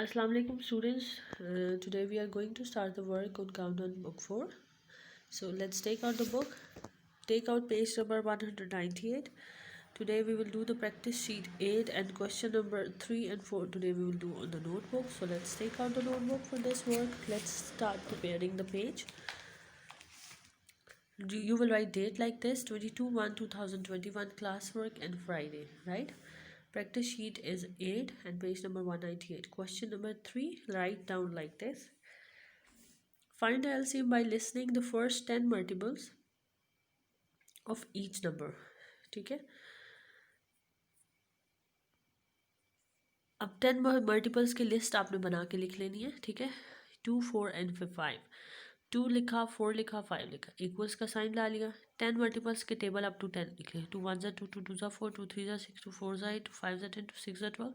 Assalamu alaikum students. Today we are going to start the work on Countdown Book 4. So let's take out the book. Take out page number 198. Today we will do the practice sheet 8 and question number 3 and 4. Today we will do on the notebook. So let's take out the notebook for this work. Let's start preparing the page. You will write date like this: 22/1/2021 classwork and Friday, right? Practice sheet is 8 and page number 198. Question number 3, write down like this: find the LCM by listening the first 10 multiples of each number. ठीक है, अब 10 multiples की list आपने बना के लिख लेनी है. ठीक है, 2, 4 एंड 5. 2 लिखा, 4 लिखा, 5 लिखा, इक्वल्स का साइन ला लिया. 10 मल्टीपल्स के टेबल अप टू 10 लिख ले. 2 1 2, 2 2 4, 2 3 6, 2 4 8, 2 5 10, 2 6 12,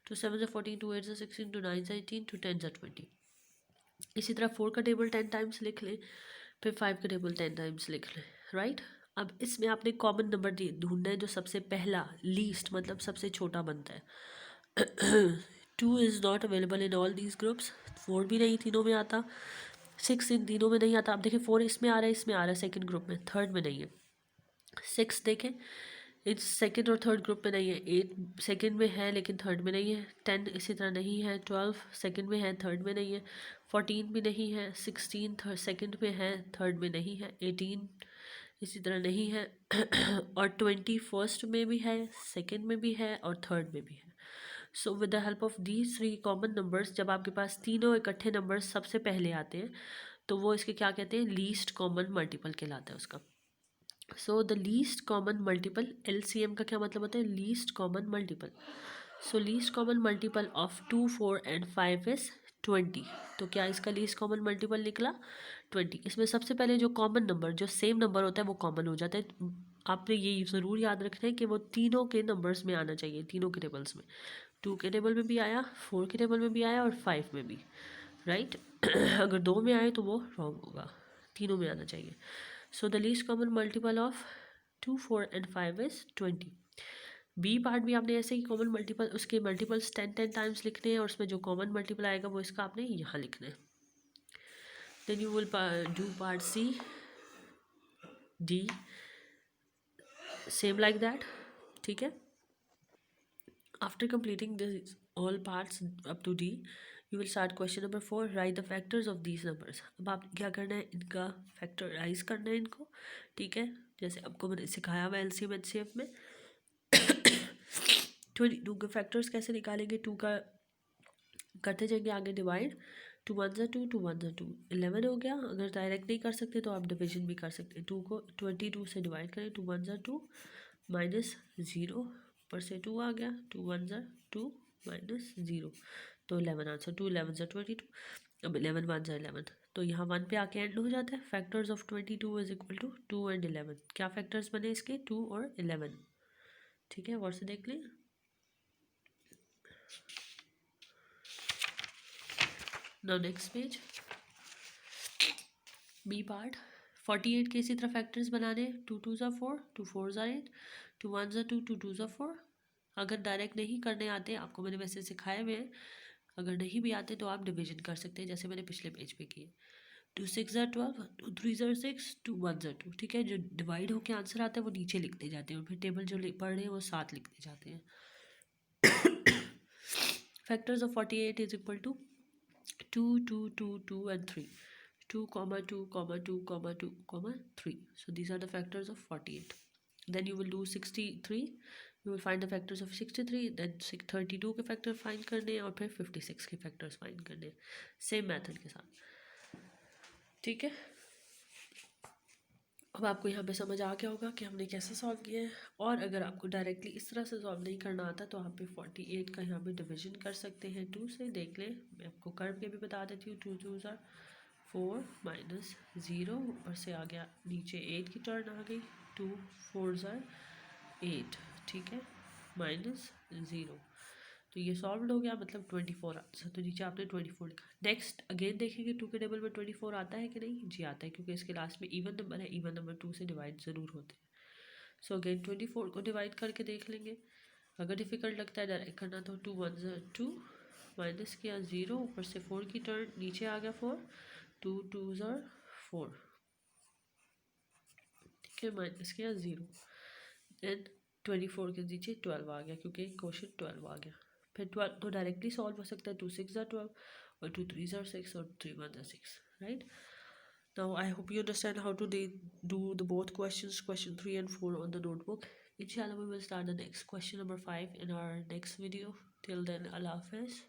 2 7 14, 2 8 16, 2 9 18, 2 10 20. इसी तरह 4 का टेबल 10 टाइम्स लिख लें, फिर 5 का टेबल 10 टाइम्स लिख लें. राइट, अब इसमें आपने कॉमन नंबर ढूंढना है जो सबसे पहला, लीस्ट मतलब सबसे छोटा बनता है. 2 is not available in all these groups. 4 भी नहीं तीनों में आता, 6 इन तीनों में नहीं आता. आप देखें 4 इसमें आ रहा है, इसमें आ रहा है सेकंड ग्रुप में, थर्ड में नहीं है. 6 देखें इस सेकंड और थर्ड ग्रुप में नहीं है. 8 सेकंड में है लेकिन थर्ड में नहीं है. 10 इसी तरह नहीं है. 12 सेकंड में है, थर्ड में नहीं है. 14 भी नहीं है. 16 सेकंड में है, थर्ड में नहीं है. 18 इसी तरह नहीं है. और 20 फर्स्ट में भी है, सेकंड में भी है और थर्ड में भी है. So with the help of these 3 common numbers, जब आपके पास तीनों इकट्ठे नंबर्स सबसे पहले आते हैं तो वो इसके क्या कहते हैं, लीस्ट कॉमन मल्टीपल कहलाता है उसका. सो the least common multiple, LCM का क्या मतलब होता है, least common multiple. So least common multiple of 2, 4 and 5 is 20. तो क्या इसका लीस्ट कॉमन मल्टीपल निकला 20. इसमें सबसे पहले जो कॉमन नंबर, जो सेम नंबर होता है वो कॉमन हो जाता है. आपने ये ज़रूर याद रखना है कि वो तीनों के नंबर्स में आना चाहिए, तीनों के टेबल्स में. 2 के टेबल में भी आया, 4 के टेबल में भी आया और 5 में भी. राइट. अगर 2 में आए तो वो रॉन्ग होगा, तीनों में आना चाहिए. So the least common multiple of 2, 4 and 5 is 20. B part भी आपने ऐसे ही कॉमन मल्टीपल, उसके मल्टीपल्स 10 टाइम्स लिखने हैं और उसमें जो कॉमन मल्टीपल आएगा वो इसका आपने यहाँ लिखना है. Then you will do part C, D, same like that. ठीक है, after completing this all parts up to D, you will start question number 4. Write the factors of these numbers. अब आप क्या करना है, इनका फैक्टराइज करना है इनको. ठीक है, जैसे आपको मैंने सिखाया हुआ LCM HCF में. 22 के फैक्टर्स कैसे निकालेंगे, 2 का करते जाएंगे आगे डिवाइड. 2 1 2, 2 1 2, 11 हो गया. अगर डायरेक्ट नहीं कर सकते तो आप डिवीजन भी कर सकते हैं. 2 को 22 से डिवाइड करें. 2 1 2 माइनस 0, ऊपर से 2 आ गया. 2 1 2 माइनस 0, तो 11 आंसर. 2 11 22. अब 11 1 11, तो यहाँ 1 पे आके एंड हो जाता है. Factors of 22 is equal to 2 and 11. क्या फैक्टर्स बने इसके, 2 और 11. ठीक है, और से देख लें. Now next page, B part. 48 के इसी तरह फैक्टर्स बनाने. 2 2 4, 2 4 8, 2 1 2, 2 2 4. अगर डायरेक्ट नहीं करने आते, आपको मैंने वैसे सिखाए हुए हैं, अगर नहीं भी आते तो आप डिवीजन कर सकते हैं जैसे मैंने पिछले पेज पे किए. 2 6 12, 2 3 6, 2 1 2. ठीक है, जो डिवाइड होके आंसर आता है वो नीचे लिखते जाते हैं और फिर टेबल जो पढ़ रहे हैं वो साथ लिखते जाते हैं. Factors of 48 is equal to 2 2 2 2 and 3. 2 comma 2 comma 2 comma 2 comma 3. So these are the factors of 48. Then you will do 63. You will find the factors of 63. Then 32 के फैक्टर फाइंड करने हैं और फिर 56 के फैक्टर्स फाइंड करने हैं, same method के साथ. ठीक है, अब आपको यहाँ पे समझ आ गया होगा कि हमने कैसे सॉल्व किया है. और अगर आपको डायरेक्टली इस तरह से सॉल्व नहीं करना आता तो आप पे 48 का यहाँ पे डिवीजन कर सकते हैं 2 से. देख लें, मैं आपको कर के भी बता देती हूँ. 2 2 4 माइनस 0, ऊपर से आ गया नीचे 8 की टर्न आ गई. 2 4 8. ठीक है, माइनस 0, तो ये सॉल्व हो गया, मतलब 24 आंसर. तो नीचे आपने 24 लिखा. नेक्स्ट अगेन देखेंगे 2 के टेबल में 24 आता है कि नहीं. जी आता है, क्योंकि इसके लास्ट में इवन नंबर है. इवन नंबर 2 से डिवाइड ज़रूर होते हैं. सो अगेन 24 को डिवाइड करके देख लेंगे. अगर डिफिकल्ट लगता है डायरेक्ट करना तो 2 1 2 माइनस किया 0, ऊपर से 4 की टर्न, नीचे आ गया 4, 2 2s और 4, ठीक है, माइनस किया 0, देन 24 के नीचे 12 आ गया क्योंकि क्वेश्चन 12 आ गया। फिर 12 तो डायरेक्टली सॉल्व हो सकता है, 2 6 are 12 और 2 3 are 6 और 3 1 are 6, right? Now I hope you understand how to do the both questions, question 3 and 4 on the notebook. Inshallah we will start the next question number 5 in our next video. Till then, Allah Hafiz.